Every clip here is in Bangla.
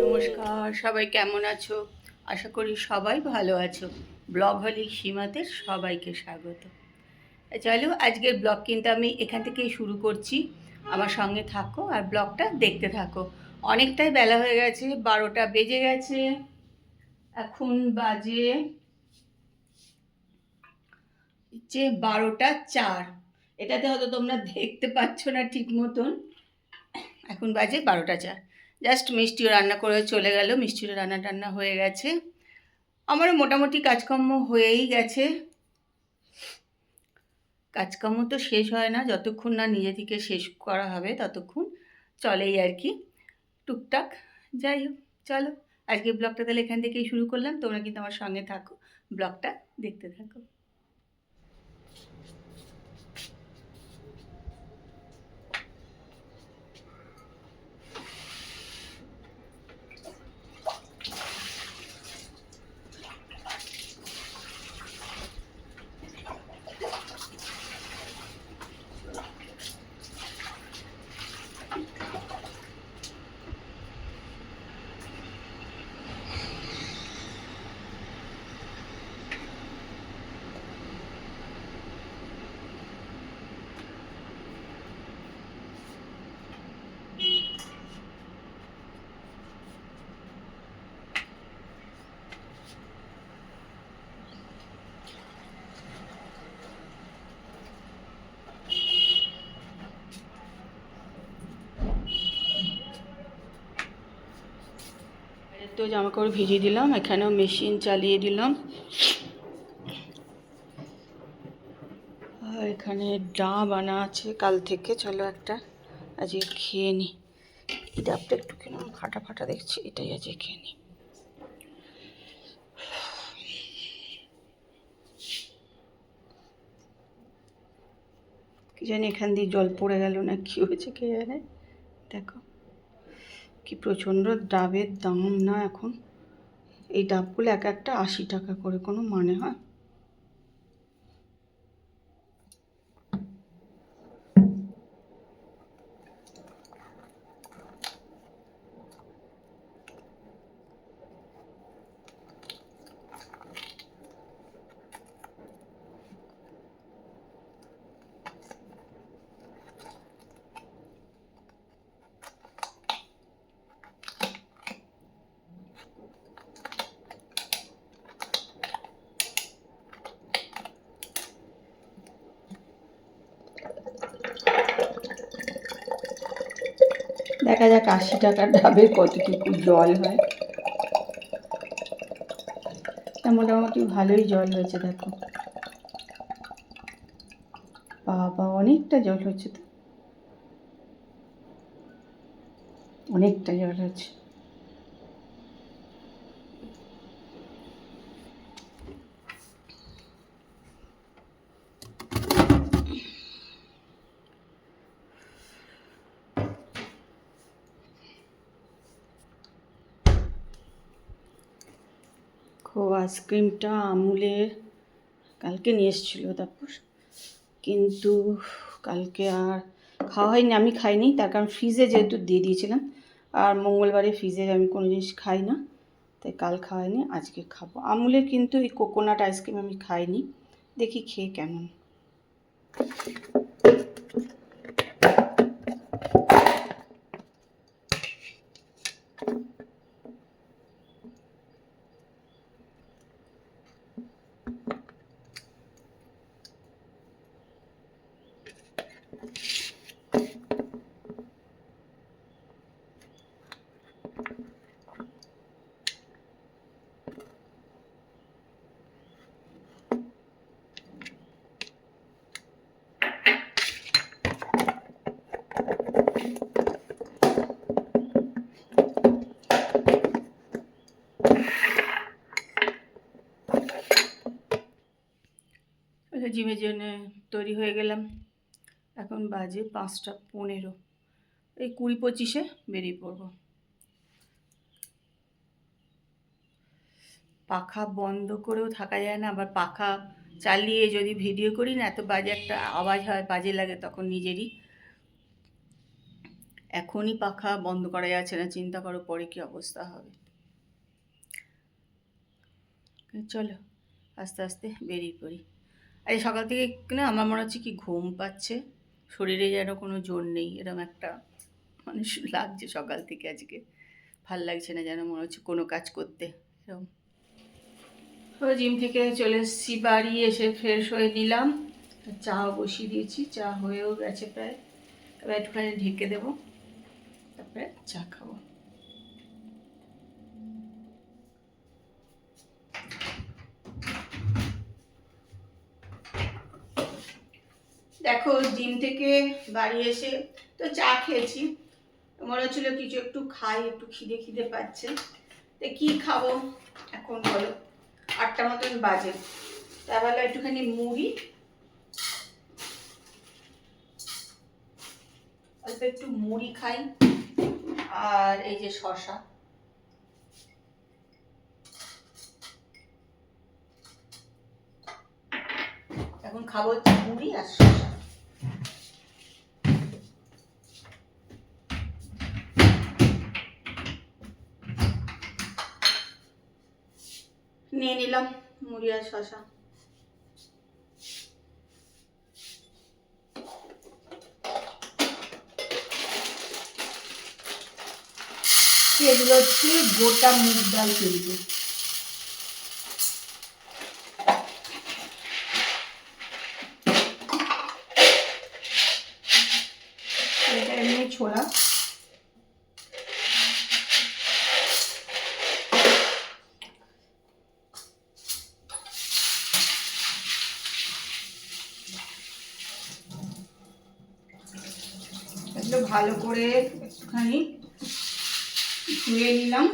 নমস্কার, সবাই কেমন আছো? আশা করি সবাই ভালো আছো। ব্লগ হলিক সীমাতে সবাইকে স্বাগত। চলো আজকের ব্লগ কিন্তু আমি এখান থেকেই শুরু করছি। আমার সঙ্গে থাকো আর ব্লগটা দেখতে থাকো। অনেকটাই বেলা হয়ে গেছে, 12টা বেজে গেছে। এখন বাজে 12টা 4। এটাতে হয়তো তোমরা দেখতে পাচ্ছ না ঠিক মতন। এখন বাজে 12টা 4। জাস্ট মিষ্টিও রান্না করে চলে গেল, মিষ্টির রান্না টান্না হয়ে গেছে। আমারও মোটামুটি কাজকর্ম হয়েই গেছে। কাজকর্ম তো শেষ হয় না, যতক্ষণ না নিজে থেকে শেষ করা হবে ততক্ষণ চলেই আর কি, টুকটাক। যাই হোক, চলো আজকে ব্লগটা তাহলে এখান থেকেই শুরু করলাম। তোমরা কিন্তু আমার সঙ্গে থাকো, ব্লগটা দেখতে থাকো। তো জামা কাপড় ভিজিয়ে দিলাম, এখানেও মেশিন চালিয়ে দিলাম। আর এখানে ডাব আনা আছে কাল থেকে, চলো একটা আজকে খেয়ে নিই। এই ডাবটা একটু কেন ফাটা ফাটা দেখছি, এটাই আজকে খেয়ে নিই। কি জানি এখান দিয়ে জল পড়ে গেল না কি হয়েছে কে জানে। দেখো কি প্রচণ্ড ডাবের দাম না এখন। এই ডাবগুলো এক একটা 80 টাকা করে, কোনো মানে হয়? দেখা যাক 80 টাকার ডাবে কতটুকু জল হয়। মোটামুটি ভালোই জল হয়েছে, দেখো বাবা অনেকটা জল হয়েছে, তো অনেকটা জল হয়েছে। আইসক্রিমটা আমুলের কালকে নিয়ে এসেছিলো, তারপর কিন্তু কালকে আর খাওয়া হয়নি, আমি খাইনি। তার কারণ ফ্রিজে যেহেতু দিয়ে দিয়েছিলাম, আর মঙ্গলবারে ফ্রিজে আমি কোনো জিনিস খাই না, তাই কাল খাওয়াইনি, আজকে খাবো। আমুলের কিন্তু এই কোকোনাট আইসক্রিম আমি খাইনি, দেখি খেয়ে কেমন। জিমের জন্য তৈরি হয়ে গেলাম। এখন বাজে 5টা 15, এই 20-25-এ বেরিয়ে পড়বো। পাখা বন্ধ করেও থাকা যায় না, আবার পাখা চালিয়ে যদি ভিডিও করি না, এত বাজে একটা আওয়াজ হয়, বাজে লাগে তখন নিজেরই। এখনই পাখা বন্ধ করা যাচ্ছে না, চিন্তা করো পরে কি অবস্থা হবে। চলো আস্তে আস্তে বেরিয়ে পড়ি। আর সকাল থেকে না আমার মনে হচ্ছে কি ঘুম পাচ্ছে, শরীরে যেন কোনো জোর নেই, এরকম একটা মানুষ লাগছে সকাল থেকে। আজকে ভাল লাগছে না, যেন মনে হচ্ছে কোনো কাজ করতে এরকম। জিম থেকে চলে এসেছি বাড়ি, এসে ফ্রেশ হয়ে নিলাম, চাও বসিয়ে দিয়েছি, চা হয়েও গেছে প্রায়। এবার একটুখানি ঢেকে দেবো, তারপরে চা খাবো। দেখো জিম থেকে বাড়ি এসে তো চা খেয়েছি, মনে হচ্ছিল কিছু একটু খাই, একটু খিদে খিদে পাচ্ছে। তো কি খাবো এখন বলো, 8টা মতন বাজে, তারপরে একটুখানি মুড়ি, অল্প একটু মুড়ি খাই, আর এই যে শশা। এখন খাবো হচ্ছে মুড়ি আর শশা। নিয়ে নিলাম মুড়ি আর শশা। এগুলো হচ্ছে গোটা মুগ ডাল কিন্তু, এটা এমনি ছোলা। এগুলো ভালো করে একটুখানি ধুয়ে নিলাম।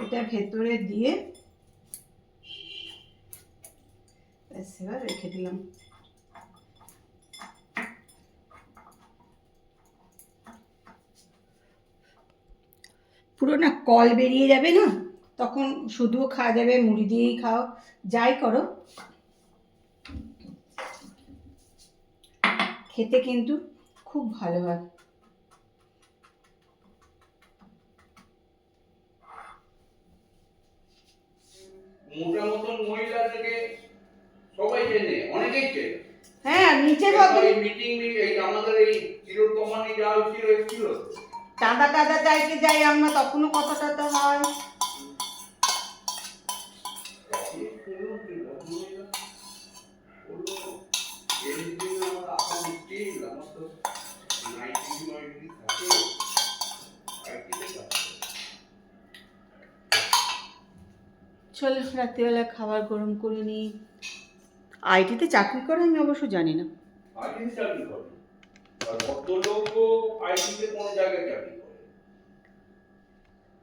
এটা ভেতরে দিয়ে এবার রেখে দিলাম। পুরো না কল বেরিয়ে যাবে না, তখন শুধু খাওয়া যাবে, মুড়ি দিয়েই খাও, যাই করো, খেতে কিন্তু খুব ভালো হয়। মোটা মতন মহিলা থেকে সবাই চেনে, অনেকেই চেনে। হ্যাঁ, নিচে এই মিটিং এই আমাদের এই চিরতমানি যা হয়েছিল এসেছিল, চাঁদা টাদা চাইতে যাই আমরা, তখনও কথা টথা হয়। চলো রাত্রিবেলা খাবার গরম করে নিই। আইটিতে চাকরি করে আমি অবশ্য জানি না। আইটিতে চাকরি করে, আর ভদ্রলোকও আইটিতে কোনো জায়গায় চাকরি করে।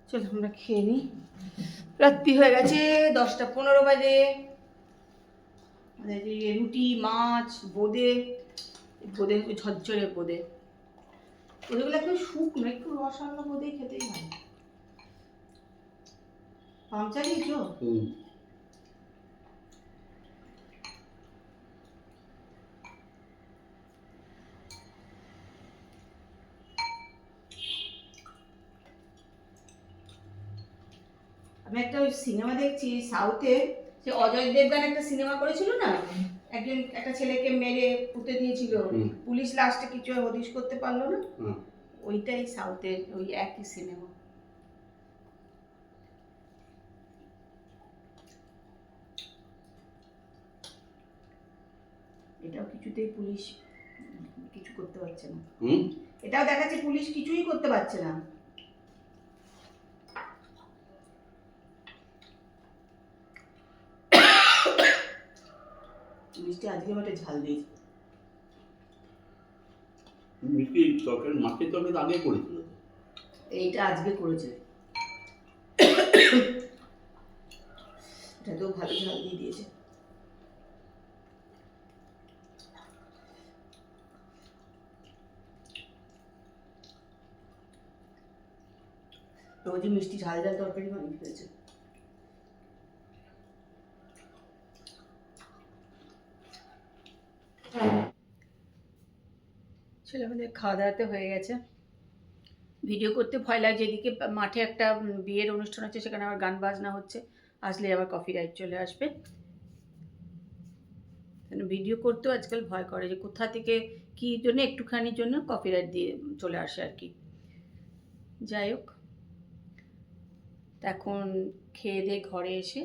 চলো আমরা খেয়ে নিই, রাত্রি হয়ে গেছে, 10টা 15 বাজে। রুটি, মাছ, বোঁদে, বোঁদে ঝরঝরে বোঁদে, বোঁদেগুলো একদম শুকনো, একটু রসালো বোঁদেই খেতেই ভালো। পামচা দিয়েছো? আমি একটা ওই সিনেমা দেখছি সাউথে, সে অজয় দেবগান একটা সিনেমা করেছিল না, একজন একটা ছেলেকে মেরে পুঁতে দিয়েছিল, পুলিশ লাস্টে কিছু হদিশ করতে পারলো না, ওইটাই সাউথের ওই একই সিনেমা। এটাও কিছুতেই পুলিশ কিছু করতে পারছে না, এটাও দেখাচ্ছে পুলিশ কিছুই করতে পারছে না। মিষ্টি আজকে একটা ঝাল দিয়েছে। মিষ্টি তরকারি, মাছের তরকারি আগে করেছিল, এইটা আজকে করেছে। এটাতেও ভালো ঝাল দিয়ে দিয়েছে। রোজই মিষ্টি ঝাল ঝাল তরকারি বানিয়ে ফেলেছে। ছেলে আমাদের খাওয়া দাওয়াতে হয়ে গেছে। ভিডিও করতে ভয় লাগছে, এদিকে মাঠে একটা বিয়ের অনুষ্ঠান হচ্ছে, সেখানে আবার গান বাজনা হচ্ছে, আসলে আবার কপিরাইট চলে আসবে। ভিডিও করতেও আজকাল ভয় করে যে কোথা থেকে কী জন্য একটুখানির জন্য কপিরাইট দিয়ে চলে আসে আর কি। যাই হোক, এখন খেয়ে দিয়ে ঘরে এসে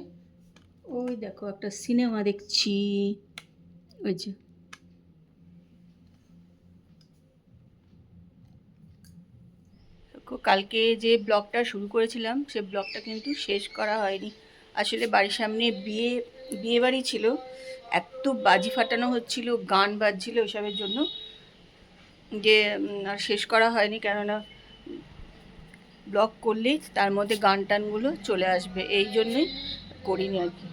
ওই দেখো একটা সিনেমা দেখছি। ওই যে কালকে যে ব্লগটা শুরু করেছিলাম সে ব্লগটা কিন্তু শেষ করা হয়নি। আসলে বাড়ির সামনে বিয়ে বাড়ি ছিল, এত বাজি ফাটানো হচ্ছিল, গান বাজছিল ওইসবের জন্য যে আর শেষ করা হয়নি, কেননা ব্লগ করলেই তার মধ্যে গান টানগুলো চলে আসবে, এই জন্যই করিনি আর কি।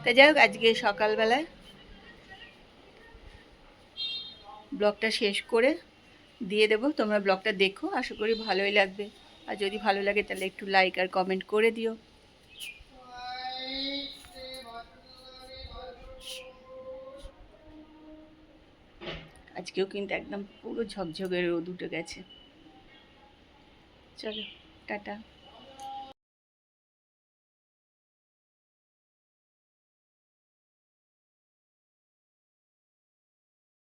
তা যাই হোক, আজকে সকালবেলায় ব্লগটা শেষ করে দিয়ে দেবো। তোমরা ব্লগটা দেখো, আশা করি ভালোই লাগবে। আর যদি ভালো লাগে তাহলে একটু লাইক আর কমেন্ট করে দিও। আজকেও কিন্তু একদম পুরো ঝকঝকে রোদ উঠে গেছে। চলো, টাটা।